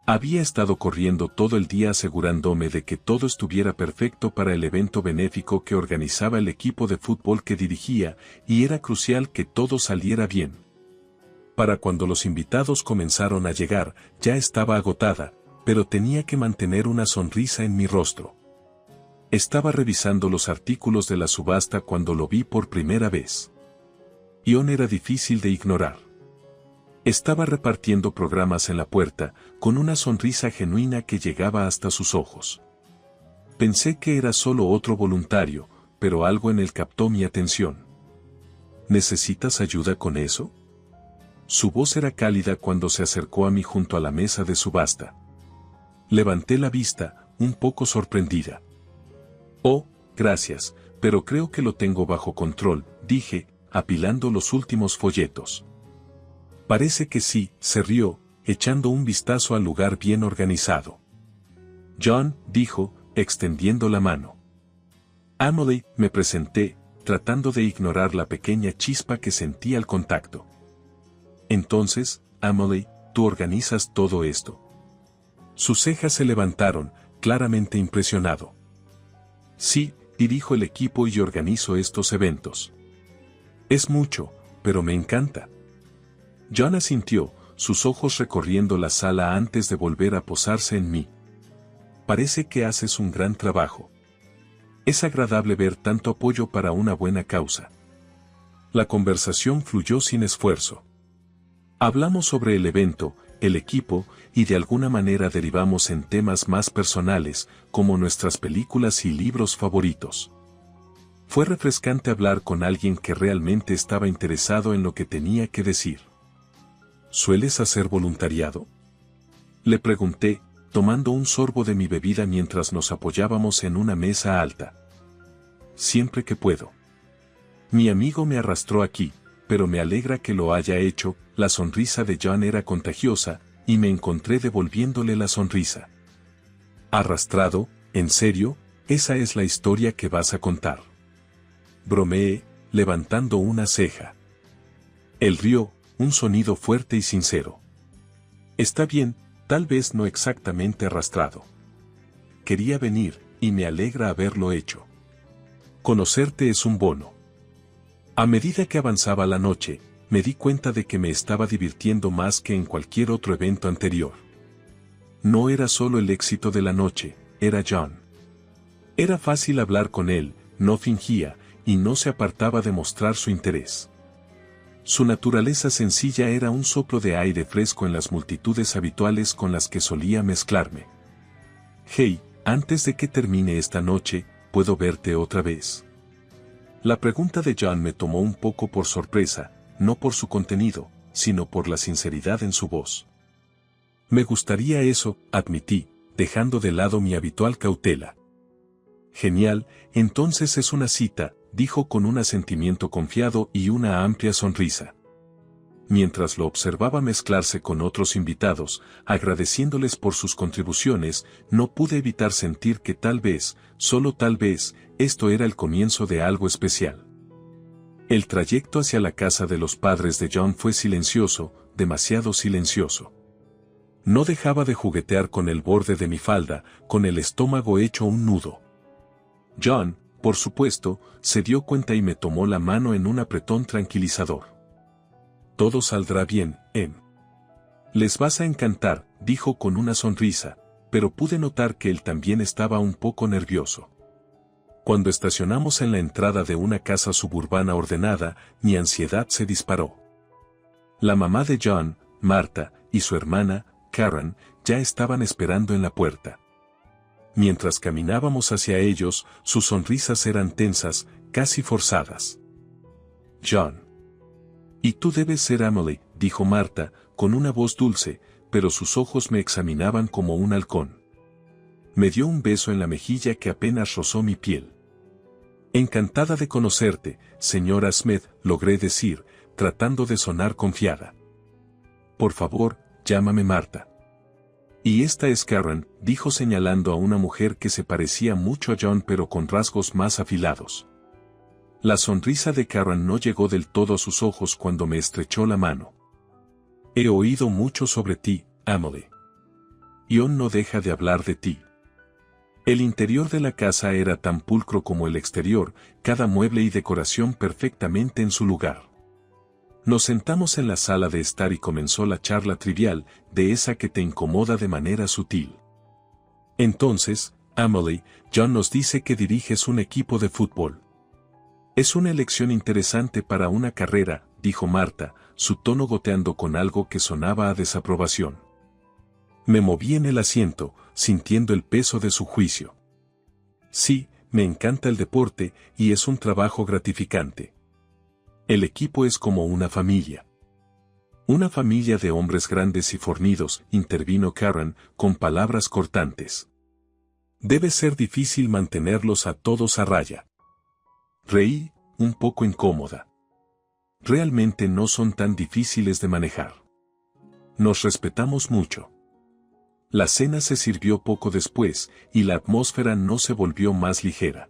Había estado corriendo todo el día asegurándome de que todo estuviera perfecto para el evento benéfico que organizaba el equipo de fútbol que dirigía, y era crucial que todo saliera bien. Para cuando los invitados comenzaron a llegar, ya estaba agotada, pero tenía que mantener una sonrisa en mi rostro. Estaba revisando los artículos de la subasta cuando lo vi por primera vez. John era difícil de ignorar. Estaba repartiendo programas en la puerta, con una sonrisa genuina que llegaba hasta sus ojos. Pensé que era solo otro voluntario, pero algo en él captó mi atención. ¿Necesitas ayuda con eso? Su voz era cálida cuando se acercó a mí junto a la mesa de subasta. Levanté la vista, un poco sorprendida. Oh, gracias, pero creo que lo tengo bajo control, dije, apilando los últimos folletos. Parece que sí, se rió, echando un vistazo al lugar bien organizado. John, dijo, extendiendo la mano. Emily, me presenté, tratando de ignorar la pequeña chispa que sentí al contacto. Entonces, Emily, ¿tú organizas todo esto? Sus cejas se levantaron, claramente impresionado. Sí, dirijo el equipo y organizo estos eventos. Es mucho, pero me encanta. John asintió, sus ojos recorriendo la sala antes de volver a posarse en mí. Parece que haces un gran trabajo. Es agradable ver tanto apoyo para una buena causa. La conversación fluyó sin esfuerzo. Hablamos sobre el evento, el equipo, y de alguna manera derivamos en temas más personales, como nuestras películas y libros favoritos. Fue refrescante hablar con alguien que realmente estaba interesado en lo que tenía que decir. ¿Sueles hacer voluntariado? Le pregunté, tomando un sorbo de mi bebida mientras nos apoyábamos en una mesa alta. Siempre que puedo. Mi amigo me arrastró aquí, pero me alegra que lo haya hecho. La sonrisa de John era contagiosa, y me encontré devolviéndole la sonrisa. ¿Arrastrado? ¿En serio? ¿Esa es la historia que vas a contar? Bromeé, levantando una ceja. Él rió, un sonido fuerte y sincero. Está bien, tal vez no exactamente arrastrado. Quería venir, y me alegra haberlo hecho. Conocerte es un bono. A medida que avanzaba la noche, me di cuenta de que me estaba divirtiendo más que en cualquier otro evento anterior. No era solo el éxito de la noche, era John. Era fácil hablar con él, no fingía, y no se apartaba de mostrar su interés. Su naturaleza sencilla era un soplo de aire fresco en las multitudes habituales con las que solía mezclarme. Hey, antes de que termine esta noche, ¿puedo verte otra vez? La pregunta de John me tomó un poco por sorpresa, no por su contenido, sino por la sinceridad en su voz. Me gustaría eso, admití, dejando de lado mi habitual cautela. Genial, entonces es una cita, dijo con un asentimiento confiado y una amplia sonrisa. Mientras lo observaba mezclarse con otros invitados, agradeciéndoles por sus contribuciones, no pude evitar sentir que tal vez, solo tal vez, esto era el comienzo de algo especial. El trayecto hacia la casa de los padres de John fue silencioso, demasiado silencioso. No dejaba de juguetear con el borde de mi falda, con el estómago hecho un nudo. John, por supuesto, se dio cuenta y me tomó la mano en un apretón tranquilizador. Todo saldrá bien, Em. Les vas a encantar, dijo con una sonrisa, pero pude notar que él también estaba un poco nervioso. Cuando estacionamos en la entrada de una casa suburbana ordenada, mi ansiedad se disparó. La mamá de John, Marta, y su hermana, Karen, ya estaban esperando en la puerta. Mientras caminábamos hacia ellos, sus sonrisas eran tensas, casi forzadas. John. Y tú debes ser Emily, dijo Marta, con una voz dulce, pero sus ojos me examinaban como un halcón. Me dio un beso en la mejilla que apenas rozó mi piel. Encantada de conocerte, señora Smith, logré decir, tratando de sonar confiada. Por favor, llámame Marta. Y esta es Karen, dijo señalando a una mujer que se parecía mucho a John pero con rasgos más afilados. La sonrisa de Karen no llegó del todo a sus ojos cuando me estrechó la mano. He oído mucho sobre ti, Emily. Ion no deja de hablar de ti. El interior de la casa era tan pulcro como el exterior, cada mueble y decoración perfectamente en su lugar. Nos sentamos en la sala de estar y comenzó la charla trivial, de esa que te incomoda de manera sutil. Entonces, Emily, John nos dice que diriges un equipo de fútbol. Es una elección interesante para una carrera, dijo Marta, su tono goteando con algo que sonaba a desaprobación. Me moví en el asiento, sintiendo el peso de su juicio. Sí, me encanta el deporte, y es un trabajo gratificante. El equipo es como una familia. Una familia de hombres grandes y fornidos, intervino Karen, con palabras cortantes. Debe ser difícil mantenerlos a todos a raya. Reí, un poco incómoda. Realmente no son tan difíciles de manejar. Nos respetamos mucho. La cena se sirvió poco después, y la atmósfera no se volvió más ligera.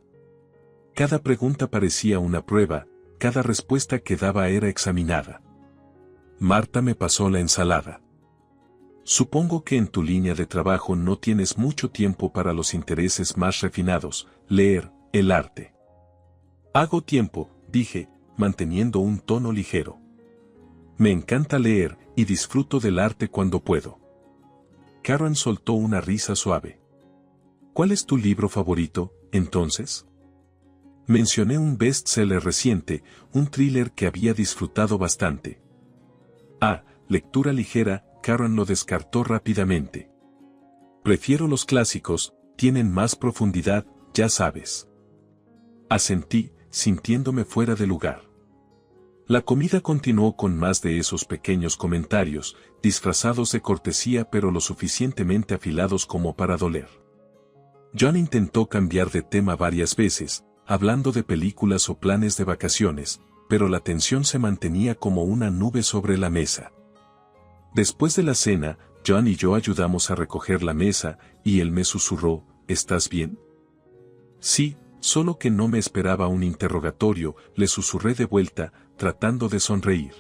Cada pregunta parecía una prueba, cada respuesta que daba era examinada. Marta me pasó la ensalada. Supongo que en tu línea de trabajo no tienes mucho tiempo para los intereses más refinados, leer, el arte. Hago tiempo, dije, manteniendo un tono ligero. Me encanta leer, y disfruto del arte cuando puedo. Karen soltó una risa suave. ¿Cuál es tu libro favorito, entonces? Mencioné un bestseller reciente, un thriller que había disfrutado bastante. Ah, lectura ligera, Karen lo descartó rápidamente. Prefiero los clásicos, tienen más profundidad, ya sabes. Asentí, sintiéndome fuera de lugar. La comida continuó con más de esos pequeños comentarios, disfrazados de cortesía pero lo suficientemente afilados como para doler. John intentó cambiar de tema varias veces, hablando de películas o planes de vacaciones, pero la tensión se mantenía como una nube sobre la mesa. Después de la cena, John y yo ayudamos a recoger la mesa, y él me susurró, ¿estás bien? Sí, solo que no me esperaba un interrogatorio, le susurré de vuelta, tratando de sonreír.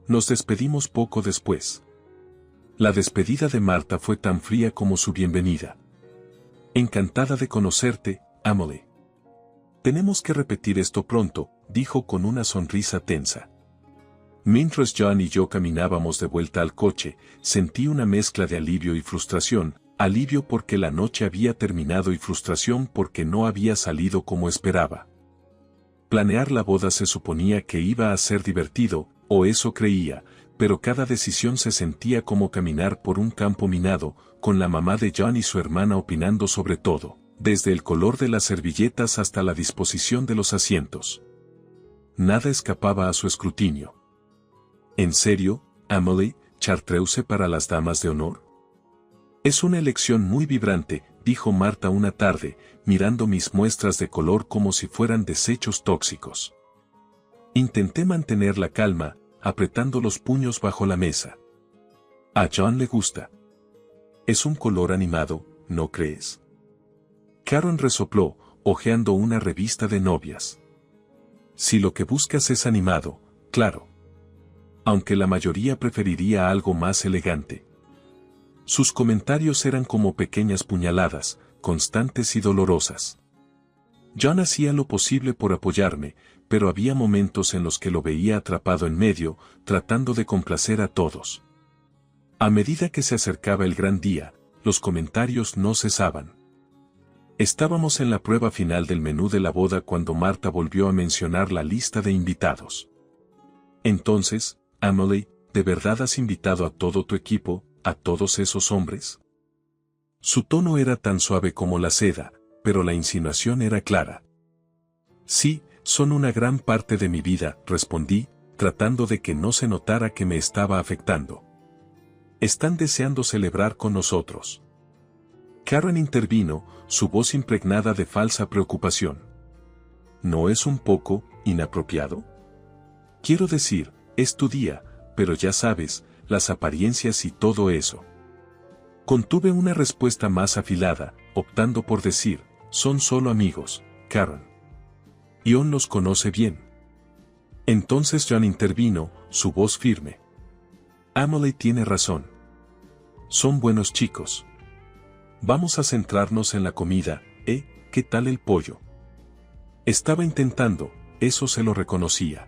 Nos despedimos poco después. La despedida de Marta fue tan fría como su bienvenida. Encantada de conocerte, Emily. Tenemos que repetir esto pronto, dijo con una sonrisa tensa. Mientras John y yo caminábamos de vuelta al coche, sentí una mezcla de alivio y frustración, alivio porque la noche había terminado y frustración porque no había salido como esperaba. Planear la boda se suponía que iba a ser divertido, o eso creía, pero cada decisión se sentía como caminar por un campo minado, con la mamá de John y su hermana opinando sobre todo, desde el color de las servilletas hasta la disposición de los asientos. Nada escapaba a su escrutinio. ¿En serio, Emily, chartreuse para las damas de honor? Es una elección muy vibrante, dijo Marta una tarde, mirando mis muestras de color como si fueran desechos tóxicos. Intenté mantener la calma, apretando los puños bajo la mesa. A John le gusta. Es un color animado, ¿no crees? Karen resopló, hojeando una revista de novias. Si lo que buscas es animado, claro. Aunque la mayoría preferiría algo más elegante. Sus comentarios eran como pequeñas puñaladas, constantes y dolorosas. John hacía lo posible por apoyarme, pero había momentos en los que lo veía atrapado en medio, tratando de complacer a todos. A medida que se acercaba el gran día, los comentarios no cesaban. Estábamos en la prueba final del menú de la boda cuando Marta volvió a mencionar la lista de invitados. Entonces, Emily, ¿de verdad has invitado a todo tu equipo, a todos esos hombres? Su tono era tan suave como la seda, pero la insinuación era clara. Sí, son una gran parte de mi vida, respondí, tratando de que no se notara que me estaba afectando. Están deseando celebrar con nosotros. Karen intervino, su voz impregnada de falsa preocupación. ¿No es un poco inapropiado? Quiero decir, es tu día, pero ya sabes, las apariencias y todo eso. Contuve una respuesta más afilada, optando por decir, son solo amigos, Karen. Ion los conoce bien. Entonces John intervino, su voz firme. Emily tiene razón. Son buenos chicos. Vamos a centrarnos en la comida, ¿eh? ¿Qué tal el pollo? Estaba intentando, eso se lo reconocía.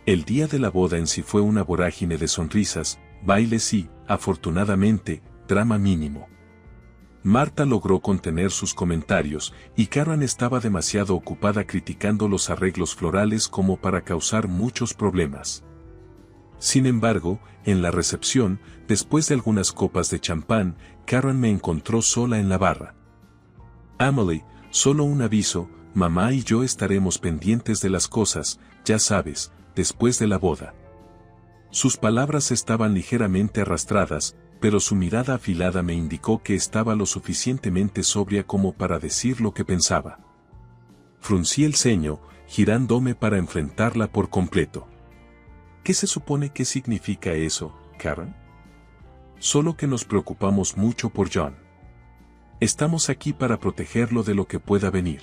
El día de la boda en sí fue una vorágine de sonrisas, bailes y, afortunadamente, drama mínimo. Marta logró contener sus comentarios, y Karen estaba demasiado ocupada criticando los arreglos florales como para causar muchos problemas. Sin embargo, en la recepción, después de algunas copas de champán, Karen me encontró sola en la barra. Emily, solo un aviso, mamá y yo estaremos pendientes de las cosas, ya sabes, después de la boda. Sus palabras estaban ligeramente arrastradas, pero su mirada afilada me indicó que estaba lo suficientemente sobria como para decir lo que pensaba. Fruncí el ceño, girándome para enfrentarla por completo. ¿Qué se supone que significa eso, Karen? Solo que nos preocupamos mucho por John. Estamos aquí para protegerlo de lo que pueda venir.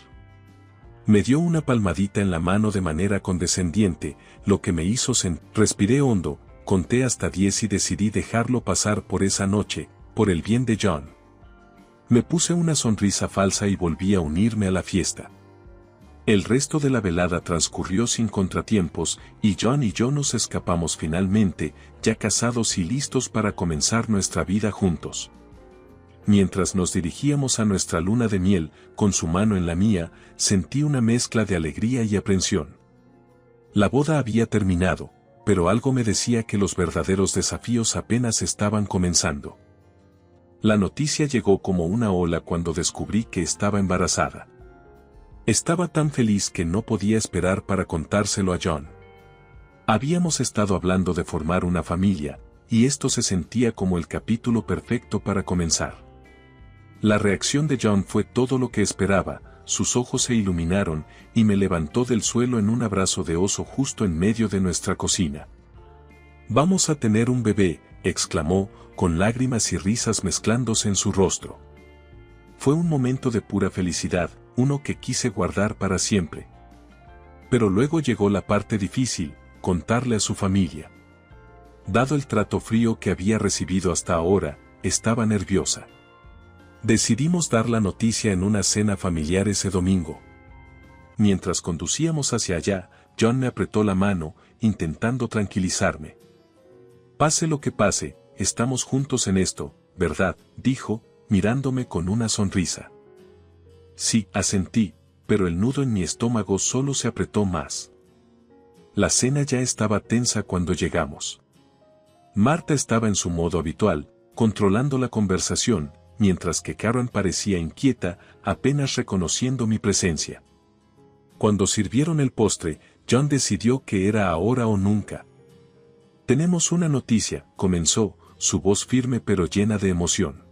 Me dio una palmadita en la mano de manera condescendiente, lo que me hizo sentir. Respiré hondo, conté hasta 10 y decidí dejarlo pasar por esa noche, por el bien de John. Me puse una sonrisa falsa y volví a unirme a la fiesta. El resto de la velada transcurrió sin contratiempos, y John y yo nos escapamos finalmente, ya casados y listos para comenzar nuestra vida juntos. Mientras nos dirigíamos a nuestra luna de miel, con su mano en la mía, sentí una mezcla de alegría y aprensión. La boda había terminado, pero algo me decía que los verdaderos desafíos apenas estaban comenzando. La noticia llegó como una ola cuando descubrí que estaba embarazada. Estaba tan feliz que no podía esperar para contárselo a John. Habíamos estado hablando de formar una familia, y esto se sentía como el capítulo perfecto para comenzar. La reacción de John fue todo lo que esperaba, sus ojos se iluminaron, y me levantó del suelo en un abrazo de oso justo en medio de nuestra cocina. «Vamos a tener un bebé», exclamó, con lágrimas y risas mezclándose en su rostro. Fue un momento de pura felicidad, uno que quise guardar para siempre. Pero luego llegó la parte difícil, contarle a su familia. Dado el trato frío que había recibido hasta ahora, estaba nerviosa. Decidimos dar la noticia en una cena familiar ese domingo. Mientras conducíamos hacia allá, John me apretó la mano, intentando tranquilizarme. «Pase lo que pase, estamos juntos en esto, ¿verdad?», dijo, mirándome con una sonrisa. Sí, asentí, pero el nudo en mi estómago solo se apretó más. La cena ya estaba tensa cuando llegamos. Marta estaba en su modo habitual, controlando la conversación, mientras que Karen parecía inquieta, apenas reconociendo mi presencia. Cuando sirvieron el postre, John decidió que era ahora o nunca. «Tenemos una noticia», comenzó, su voz firme pero llena de emoción.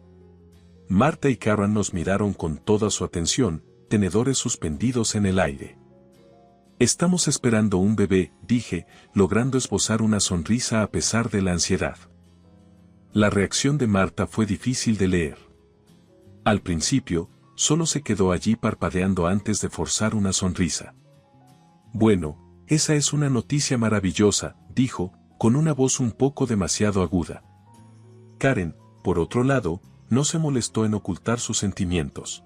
Marta y Karen nos miraron con toda su atención, tenedores suspendidos en el aire. «Estamos esperando un bebé», dije, logrando esbozar una sonrisa a pesar de la ansiedad. La reacción de Marta fue difícil de leer. Al principio, solo se quedó allí parpadeando antes de forzar una sonrisa. «Bueno, esa es una noticia maravillosa», dijo, con una voz un poco demasiado aguda. Karen, por otro lado, no se molestó en ocultar sus sentimientos.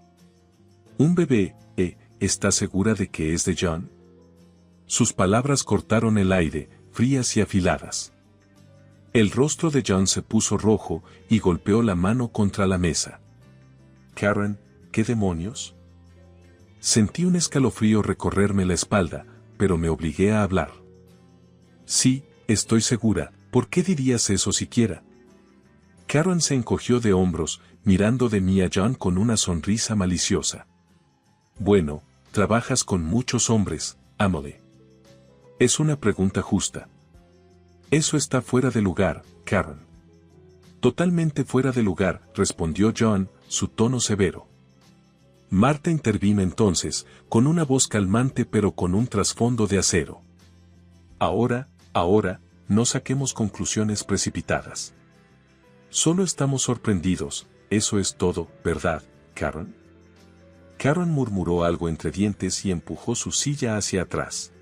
«¿Un bebé, estás segura de que es de John?». Sus palabras cortaron el aire, frías y afiladas. El rostro de John se puso rojo y golpeó la mano contra la mesa. «Karen, ¿qué demonios?». Sentí un escalofrío recorrerme la espalda, pero me obligué a hablar. «Sí, estoy segura, ¿por qué dirías eso siquiera?». Karen se encogió de hombros, mirando de mí a John con una sonrisa maliciosa. «Bueno, trabajas con muchos hombres, Emily. Es una pregunta justa». «Eso está fuera de lugar, Karen». «Totalmente fuera de lugar», respondió John, su tono severo. Marta intervino entonces, con una voz calmante pero con un trasfondo de acero. Ahora, no saquemos conclusiones precipitadas. Solo estamos sorprendidos, eso es todo, ¿verdad, Karen?». Karen murmuró algo entre dientes y empujó su silla hacia atrás.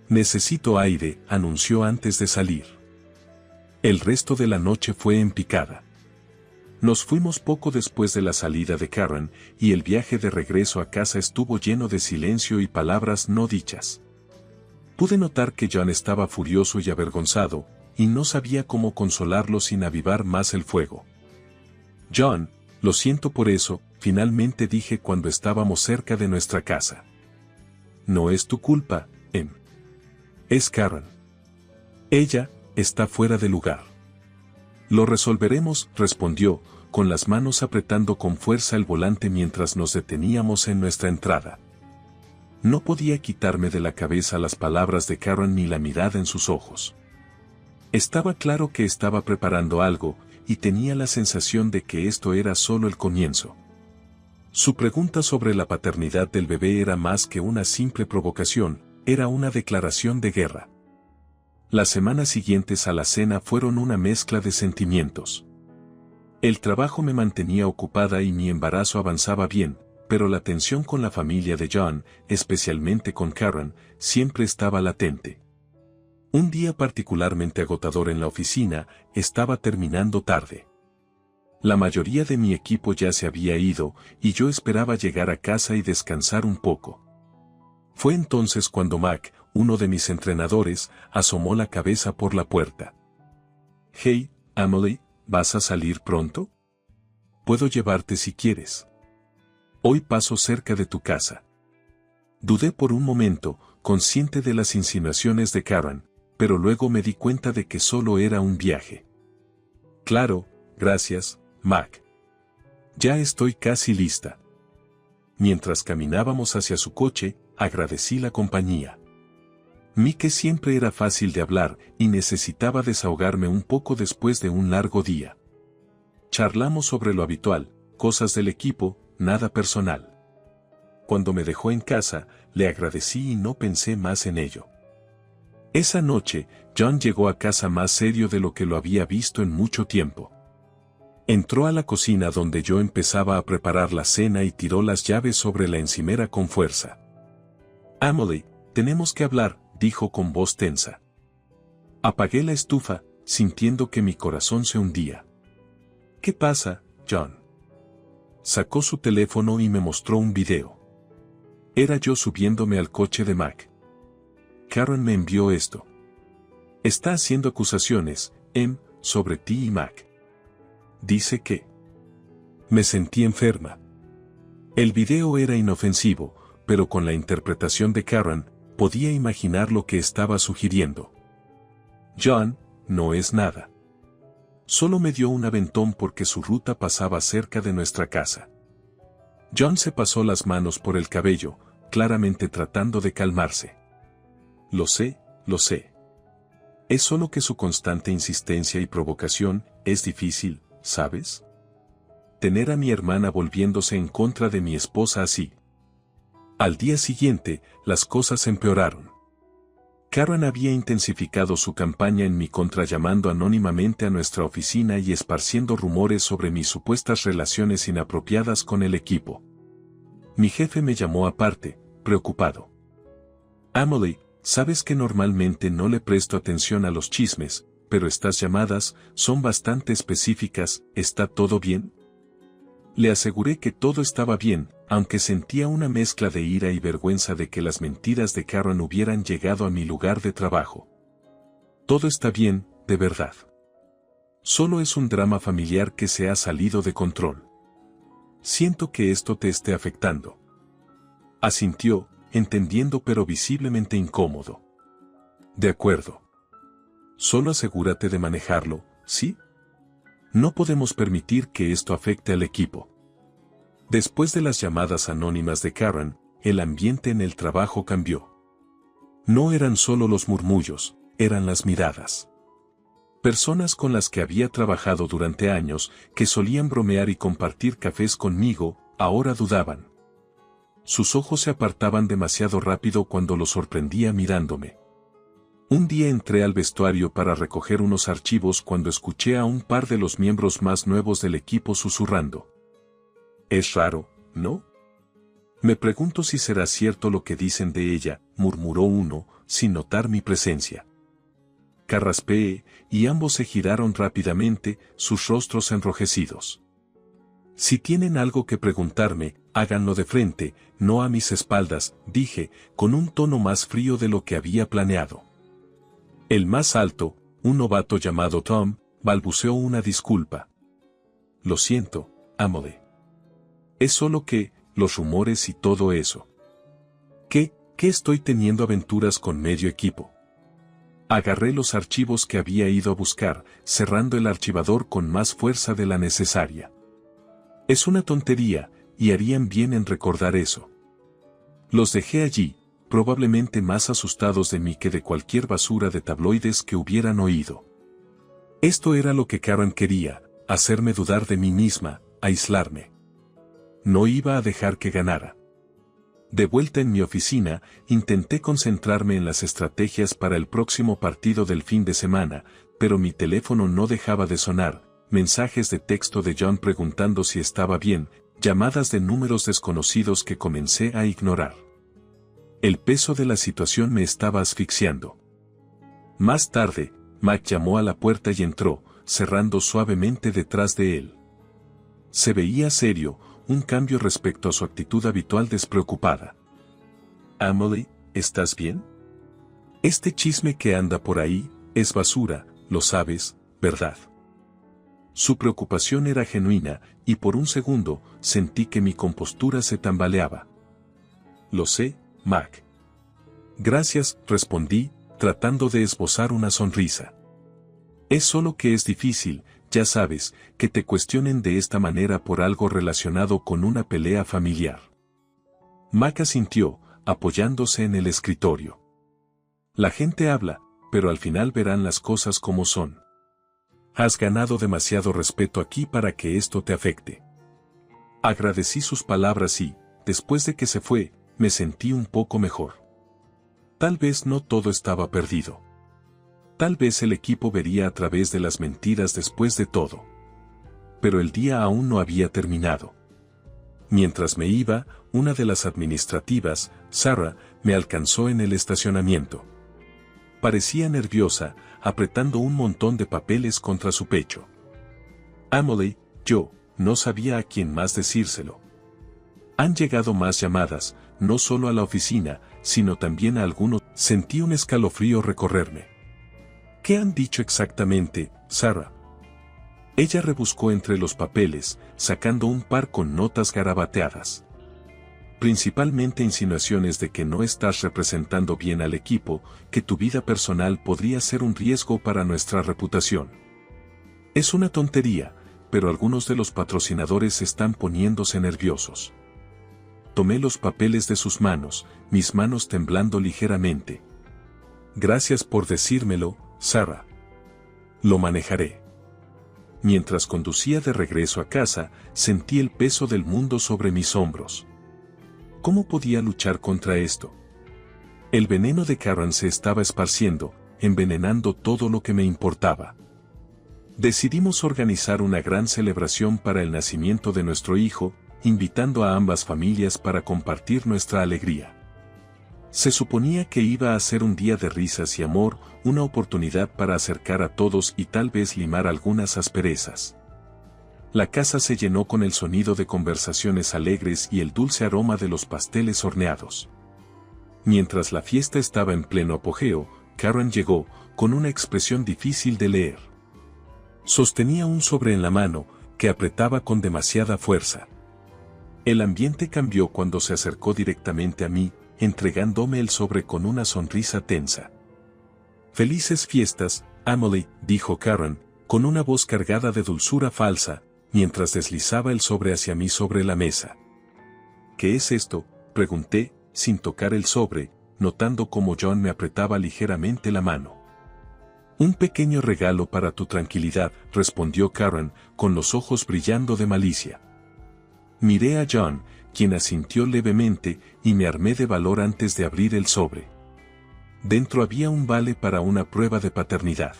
«Necesito aire», anunció antes de salir. El resto de la noche fue en picada. Nos fuimos poco después de la salida de Karen, y el viaje de regreso a casa estuvo lleno de silencio y palabras no dichas. Pude notar que John estaba furioso y avergonzado, y no sabía cómo consolarlo sin avivar más el fuego. John, lo siento por eso, finalmente dije cuando estábamos cerca de nuestra casa. No es tu culpa, Em. Es Karen. Ella está fuera de lugar. Lo resolveremos, respondió, con las manos apretando con fuerza el volante mientras nos deteníamos en nuestra entrada. No podía quitarme de la cabeza las palabras de Karen ni la mirada en sus ojos. Estaba claro que estaba preparando algo, y tenía la sensación de que esto era solo el comienzo. Su pregunta sobre la paternidad del bebé era más que una simple provocación, era una declaración de guerra. Las semanas siguientes a la cena fueron una mezcla de sentimientos. El trabajo me mantenía ocupada y mi embarazo avanzaba bien, pero la tensión con la familia de John, especialmente con Karen, siempre estaba latente. Un día particularmente agotador en la oficina, estaba terminando tarde. La mayoría de mi equipo ya se había ido, y yo esperaba llegar a casa y descansar un poco. Fue entonces cuando Mac, uno de mis entrenadores, asomó la cabeza por la puerta. «Hey, Emily, ¿vas a salir pronto? Puedo llevarte si quieres. Hoy paso cerca de tu casa». Dudé por un momento, consciente de las insinuaciones de Karen, pero luego me di cuenta de que solo era un viaje. «Claro, gracias, Mac. Ya estoy casi lista». Mientras caminábamos hacia su coche, agradecí la compañía. Mike siempre era fácil de hablar y necesitaba desahogarme un poco después de un largo día. Charlamos sobre lo habitual, cosas del equipo, nada personal. Cuando me dejó en casa, le agradecí y no pensé más en ello. Esa noche, John llegó a casa más serio de lo que lo había visto en mucho tiempo. Entró a la cocina donde yo empezaba a preparar la cena y tiró las llaves sobre la encimera con fuerza. «Emily, tenemos que hablar», dijo con voz tensa. Apagué la estufa, sintiendo que mi corazón se hundía. «¿Qué pasa, John?» Sacó su teléfono y me mostró un video. Era yo subiéndome al coche de Mac. «Karen me envió esto. Está haciendo acusaciones, sobre ti y Mac. Dice que...». Me sentí enferma. El video era inofensivo, pero con la interpretación de Karen, podía imaginar lo que estaba sugiriendo. «John, no es nada. Solo me dio un aventón porque su ruta pasaba cerca de nuestra casa». John se pasó las manos por el cabello, claramente tratando de calmarse. Lo sé. Es solo que su constante insistencia y provocación es difícil, ¿sabes? Tener a mi hermana volviéndose en contra de mi esposa así». Al día siguiente, las cosas empeoraron. Karen había intensificado su campaña en mi contra llamando anónimamente a nuestra oficina y esparciendo rumores sobre mis supuestas relaciones inapropiadas con el equipo. Mi jefe me llamó aparte, preocupado. «Emily, sabes que normalmente no le presto atención a los chismes, pero estas llamadas son bastante específicas, ¿está todo bien?». Le aseguré que todo estaba bien, aunque sentía una mezcla de ira y vergüenza de que las mentiras de Karen hubieran llegado a mi lugar de trabajo. «Todo está bien, de verdad. Solo es un drama familiar que se ha salido de control. Siento que esto te esté afectando». Asintió, entendiendo pero visiblemente incómodo. «De acuerdo. Solo asegúrate de manejarlo, ¿sí? No podemos permitir que esto afecte al equipo». Después de las llamadas anónimas de Karen, el ambiente en el trabajo cambió. No eran solo los murmullos, eran las miradas. Personas con las que había trabajado durante años, que solían bromear y compartir cafés conmigo, ahora dudaban. Sus ojos se apartaban demasiado rápido cuando lo sorprendía mirándome. Un día entré al vestuario para recoger unos archivos cuando escuché a un par de los miembros más nuevos del equipo susurrando. «Es raro, ¿no? Me pregunto si será cierto lo que dicen de ella», murmuró uno, sin notar mi presencia. Carraspeé, y ambos se giraron rápidamente, sus rostros enrojecidos. Si tienen algo que preguntarme, háganlo de frente, no a mis espaldas, dije, con un tono más frío de lo que había planeado. El más alto, un novato llamado Tom, balbuceó una disculpa. Lo siento, Emily. Es solo que, los rumores y todo eso. ¿Qué estoy teniendo aventuras con medio equipo? Agarré los archivos que había ido a buscar, cerrando el archivador con más fuerza de la necesaria. Es una tontería, y harían bien en recordar eso. Los dejé allí, probablemente más asustados de mí que de cualquier basura de tabloides que hubieran oído. Esto era lo que Karen quería, hacerme dudar de mí misma, aislarme. No iba a dejar que ganara. De vuelta en mi oficina, intenté concentrarme en las estrategias para el próximo partido del fin de semana, pero mi teléfono no dejaba de sonar, mensajes de texto de John preguntando si estaba bien, llamadas de números desconocidos que comencé a ignorar. El peso de la situación me estaba asfixiando. Más tarde, Mac llamó a la puerta y entró, cerrando suavemente detrás de él. Se veía serio, un cambio respecto a su actitud habitual despreocupada. Emily, ¿estás bien? Este chisme que anda por ahí, es basura, lo sabes, ¿verdad? Su preocupación era genuina, y por un segundo, sentí que mi compostura se tambaleaba. Lo sé, Mac. Gracias, respondí, tratando de esbozar una sonrisa. Es solo que es difícil, ya sabes, que te cuestionen de esta manera por algo relacionado con una pelea familiar. Mac asintió, apoyándose en el escritorio. La gente habla, pero al final verán las cosas como son. Has ganado demasiado respeto aquí para que esto te afecte. Agradecí sus palabras y, después de que se fue, me sentí un poco mejor. Tal vez no todo estaba perdido. Tal vez el equipo vería a través de las mentiras después de todo. Pero el día aún no había terminado. Mientras me iba, una de las administrativas, Sarah, me alcanzó en el estacionamiento. Parecía nerviosa, apretando un montón de papeles contra su pecho. Emily, yo, no sabía a quién más decírselo. Han llegado más llamadas, no solo a la oficina, sino también a algunos. Sentí un escalofrío recorrerme. ¿Qué han dicho exactamente, Sarah? Ella rebuscó entre los papeles, sacando un par con notas garabateadas. Principalmente insinuaciones de que no estás representando bien al equipo, que tu vida personal podría ser un riesgo para nuestra reputación. Es una tontería, pero algunos de los patrocinadores están poniéndose nerviosos. Tomé los papeles de sus manos, mis manos temblando ligeramente. Gracias por decírmelo, Sarah. Lo manejaré. Mientras conducía de regreso a casa, sentí el peso del mundo sobre mis hombros. ¿Cómo podía luchar contra esto? El veneno de Karen se estaba esparciendo, envenenando todo lo que me importaba. Decidimos organizar una gran celebración para el nacimiento de nuestro hijo, invitando a ambas familias para compartir nuestra alegría. Se suponía que iba a ser un día de risas y amor, una oportunidad para acercar a todos y tal vez limar algunas asperezas. La casa se llenó con el sonido de conversaciones alegres y el dulce aroma de los pasteles horneados. Mientras la fiesta estaba en pleno apogeo, Karen llegó, con una expresión difícil de leer. Sostenía un sobre en la mano, que apretaba con demasiada fuerza. El ambiente cambió cuando se acercó directamente a mí, entregándome el sobre con una sonrisa tensa. «Felices fiestas, Emily», dijo Karen, con una voz cargada de dulzura falsa, mientras deslizaba el sobre hacia mí sobre la mesa. «¿Qué es esto?», pregunté, sin tocar el sobre, notando cómo John me apretaba ligeramente la mano. «Un pequeño regalo para tu tranquilidad», respondió Karen, con los ojos brillando de malicia. Miré a John, quien asintió levemente, y me armé de valor antes de abrir el sobre. Dentro había un vale para una prueba de paternidad.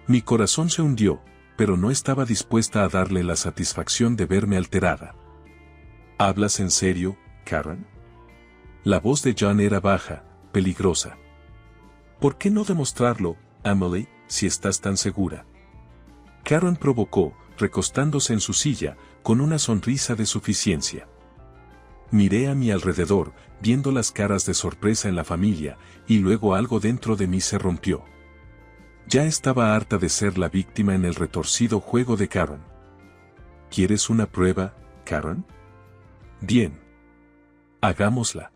Mi corazón se hundió, pero no estaba dispuesta a darle la satisfacción de verme alterada. ¿Hablas en serio, Karen? La voz de John era baja, peligrosa. ¿Por qué no demostrarlo, Emily, si estás tan segura? Karen provocó, recostándose en su silla, con una sonrisa de suficiencia. Miré a mi alrededor, viendo las caras de sorpresa en la familia, y luego algo dentro de mí se rompió. Ya estaba harta de ser la víctima en el retorcido juego de Karen. ¿Quieres una prueba, Karen? Bien. Hagámosla.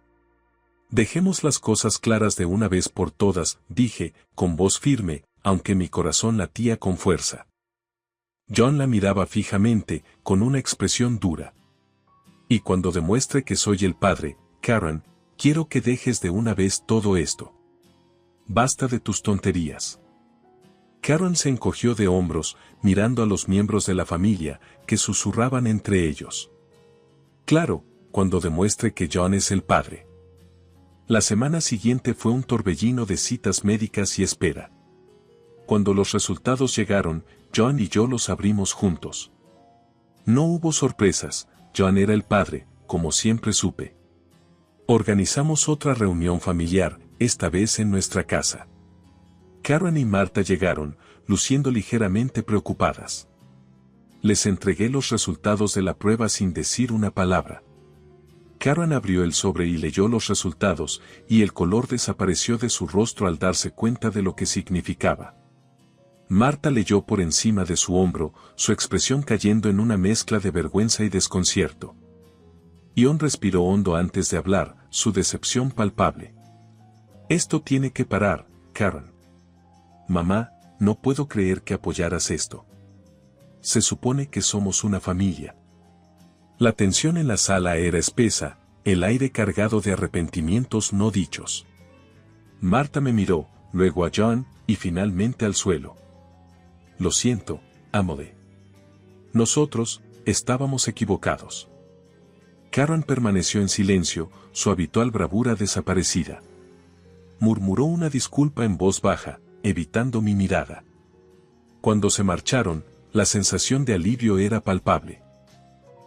Dejemos las cosas claras de una vez por todas, dije, con voz firme, aunque mi corazón latía con fuerza. John la miraba fijamente, con una expresión dura. Y cuando demuestre que soy el padre, Karen, quiero que dejes de una vez todo esto. Basta de tus tonterías. Karen se encogió de hombros, mirando a los miembros de la familia, que susurraban entre ellos. Claro, cuando demuestre que John es el padre. La semana siguiente fue un torbellino de citas médicas y espera. Cuando los resultados llegaron, John y yo los abrimos juntos. No hubo sorpresas, John era el padre, como siempre supe. Organizamos otra reunión familiar, esta vez en nuestra casa. Karen y Marta llegaron, luciendo ligeramente preocupadas. Les entregué los resultados de la prueba sin decir una palabra. Karen abrió el sobre y leyó los resultados, y el color desapareció de su rostro al darse cuenta de lo que significaba. Marta leyó por encima de su hombro, su expresión cayendo en una mezcla de vergüenza y desconcierto. Ion respiró hondo antes de hablar, su decepción palpable. Esto tiene que parar, Karen. Mamá, no puedo creer que apoyaras esto. Se supone que somos una familia. La tensión en la sala era espesa, el aire cargado de arrepentimientos no dichos. Marta me miró, luego a John, y finalmente al suelo. Lo siento, Amode. Nosotros, estábamos equivocados. Karen permaneció en silencio, su habitual bravura desaparecida. Murmuró una disculpa en voz baja, evitando mi mirada. Cuando se marcharon, la sensación de alivio era palpable.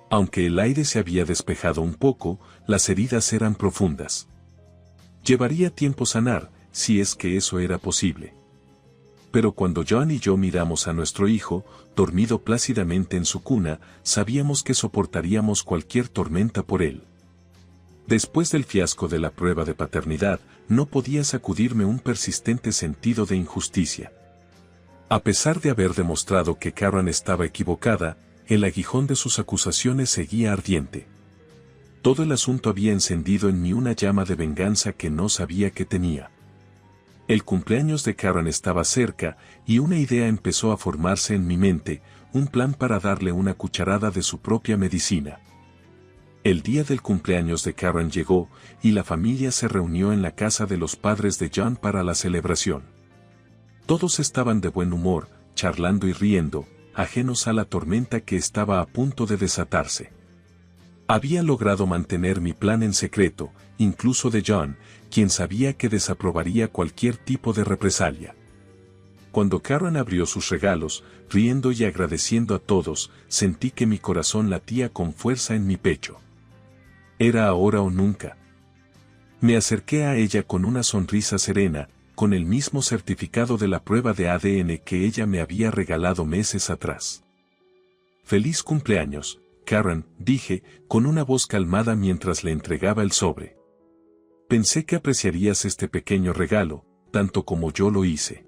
Aunque el aire se había despejado un poco, las heridas eran profundas. Llevaría tiempo sanar, si es que eso era posible. Pero cuando John y yo miramos a nuestro hijo, dormido plácidamente en su cuna, sabíamos que soportaríamos cualquier tormenta por él. Después del fiasco de la prueba de paternidad, no podía sacudirme un persistente sentido de injusticia. A pesar de haber demostrado que Karen estaba equivocada, el aguijón de sus acusaciones seguía ardiente. Todo el asunto había encendido en mí una llama de venganza que no sabía que tenía. El cumpleaños de Karen estaba cerca, y una idea empezó a formarse en mi mente, un plan para darle una cucharada de su propia medicina. El día del cumpleaños de Karen llegó, y la familia se reunió en la casa de los padres de John para la celebración. Todos estaban de buen humor, charlando y riendo, ajenos a la tormenta que estaba a punto de desatarse. Había logrado mantener mi plan en secreto, incluso de John, quien sabía que desaprobaría cualquier tipo de represalia. Cuando Karen abrió sus regalos, riendo y agradeciendo a todos, sentí que mi corazón latía con fuerza en mi pecho. Era ahora o nunca. Me acerqué a ella con una sonrisa serena, con el mismo certificado de la prueba de ADN que ella me había regalado meses atrás. «Feliz cumpleaños, Karen», dije, con una voz calmada mientras le entregaba el sobre. «Pensé que apreciarías este pequeño regalo, tanto como yo lo hice».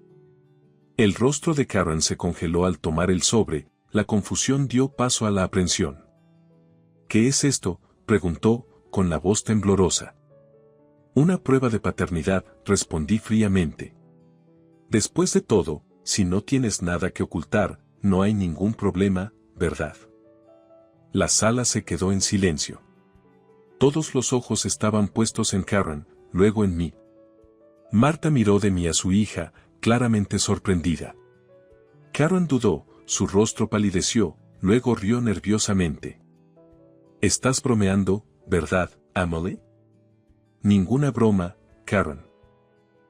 El rostro de Karen se congeló al tomar el sobre, la confusión dio paso a la aprensión. «¿Qué es esto?», preguntó, con la voz temblorosa. «Una prueba de paternidad», respondí fríamente. «Después de todo, si no tienes nada que ocultar, no hay ningún problema, ¿verdad?». La sala se quedó en silencio. Todos los ojos estaban puestos en Karen, luego en mí. Marta miró de mí a su hija, claramente sorprendida. Karen dudó, su rostro palideció, luego rió nerviosamente. «Estás bromeando, ¿verdad, Emily?». «Ninguna broma, Karen».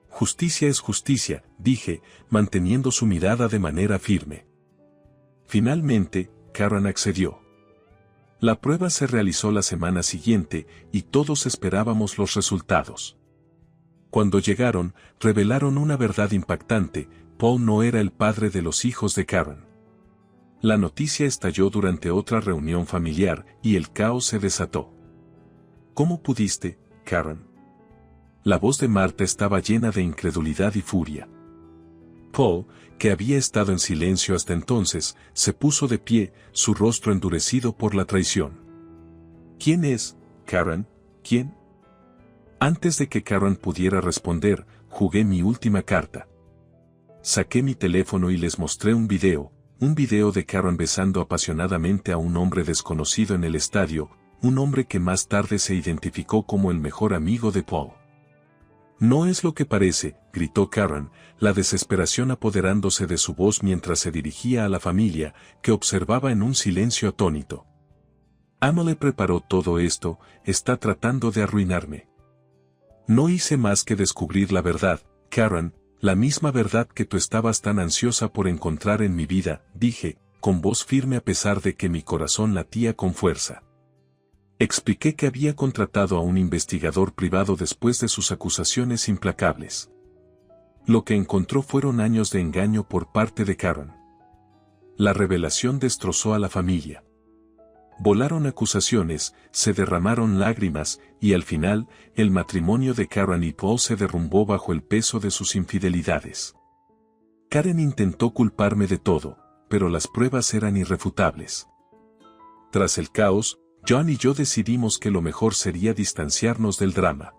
«Justicia es justicia», dije, manteniendo su mirada de manera firme. Finalmente, Karen accedió. La prueba se realizó la semana siguiente, y todos esperábamos los resultados. Cuando llegaron, revelaron una verdad impactante: Paul no era el padre de los hijos de Karen. La noticia estalló durante otra reunión familiar y el caos se desató. ¿Cómo pudiste, Karen? La voz de Marta estaba llena de incredulidad y furia. Paul, que había estado en silencio hasta entonces, se puso de pie, su rostro endurecido por la traición. ¿Quién es, Karen? ¿Quién? Antes de que Karen pudiera responder, jugué mi última carta. Saqué mi teléfono y les mostré un video de Karen besando apasionadamente a un hombre desconocido en el estadio, un hombre que más tarde se identificó como el mejor amigo de Paul. No es lo que parece, gritó Karen, la desesperación apoderándose de su voz mientras se dirigía a la familia, que observaba en un silencio atónito. Emily preparó todo esto, está tratando de arruinarme. No hice más que descubrir la verdad, Karen, la misma verdad que tú estabas tan ansiosa por encontrar en mi vida, dije, con voz firme a pesar de que mi corazón latía con fuerza. Expliqué que había contratado a un investigador privado después de sus acusaciones implacables. Lo que encontró fueron años de engaño por parte de Karen. La revelación destrozó a la familia. Volaron acusaciones, se derramaron lágrimas, y al final, el matrimonio de Karen y Paul se derrumbó bajo el peso de sus infidelidades. Karen intentó culparme de todo, pero las pruebas eran irrefutables. Tras el caos, John y yo decidimos que lo mejor sería distanciarnos del drama.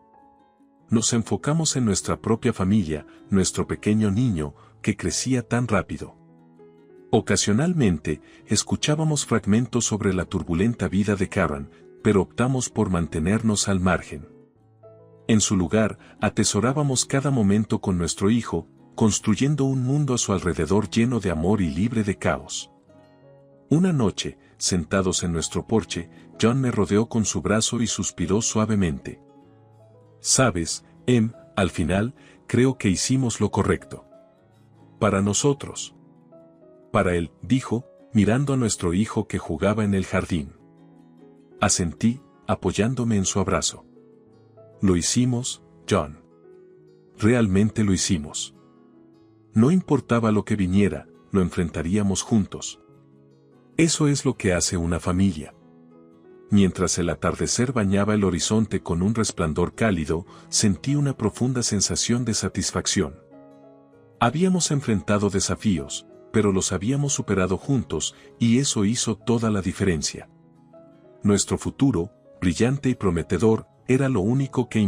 Nos enfocamos en nuestra propia familia, nuestro pequeño niño, que crecía tan rápido. Ocasionalmente, escuchábamos fragmentos sobre la turbulenta vida de Karen, pero optamos por mantenernos al margen. En su lugar, atesorábamos cada momento con nuestro hijo, construyendo un mundo a su alrededor lleno de amor y libre de caos. Una noche, sentados en nuestro porche, John me rodeó con su brazo y suspiró suavemente. «Sabes, al final, creo que hicimos lo correcto. Para nosotros». «Para él», dijo, mirando a nuestro hijo que jugaba en el jardín. Asentí, apoyándome en su abrazo. «Lo hicimos, John. Realmente lo hicimos. No importaba lo que viniera, lo enfrentaríamos juntos. Eso es lo que hace una familia». Mientras el atardecer bañaba el horizonte con un resplandor cálido, sentí una profunda sensación de satisfacción. Habíamos enfrentado desafíos, pero los habíamos superado juntos, y eso hizo toda la diferencia. Nuestro futuro, brillante y prometedor, era lo único que